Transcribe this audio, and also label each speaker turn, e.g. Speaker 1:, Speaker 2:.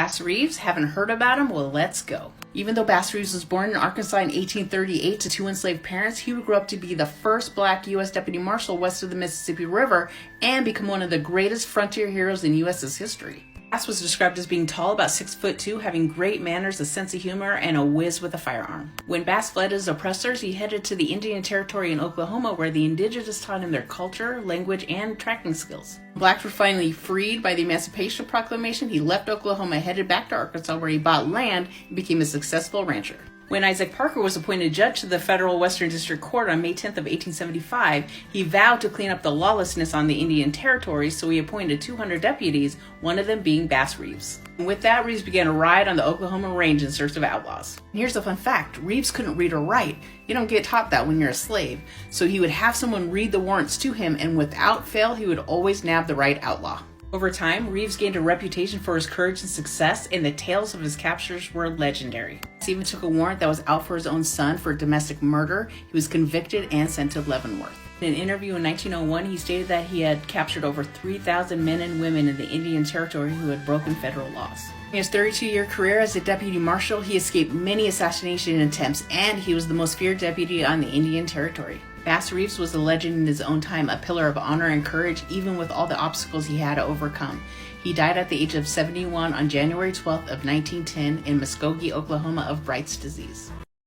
Speaker 1: Bass Reeves, haven't heard about him? Well, let's go. Even though Bass Reeves was born in Arkansas in 1838 to two enslaved parents, he would grow up to be the first black U.S. deputy marshal west of the Mississippi River and become one of the greatest frontier heroes in U.S.'s history. Bass was described as being tall, about 6'2", having great manners, a sense of humor, and a whiz with a firearm. When Bass fled his oppressors, he headed to the Indian Territory in Oklahoma, where the indigenous taught him their culture, language, and tracking skills. When blacks were finally freed by the Emancipation Proclamation, he left Oklahoma, headed back to Arkansas, where he bought land and became a successful rancher. When Isaac Parker was appointed judge to the Federal Western District Court on May 10th of 1875, he vowed to clean up the lawlessness on the Indian Territory, so he appointed 200 deputies, one of them being Bass Reeves. And with that, Reeves began a ride on the Oklahoma range in search of outlaws. And here's a fun fact: Reeves couldn't read or write. You don't get taught that when you're a slave. So he would have someone read the warrants to him, and without fail, he would always nab the right outlaw. Over time, Reeves gained a reputation for his courage and success, and the tales of his captures were legendary. He even took a warrant that was out for his own son for domestic murder. He was convicted and sent to Leavenworth. In an interview in 1901, he stated that he had captured over 3,000 men and women in the Indian Territory who had broken federal laws. In his 32-year career as a deputy marshal, he escaped many assassination attempts, and he was the most feared deputy on the Indian Territory. Bass Reeves was a legend in his own time, a pillar of honor and courage, even with all the obstacles he had to overcome. He died at the age of 71 on January 12th of 1910 in Muskogee, Oklahoma, of Bright's disease.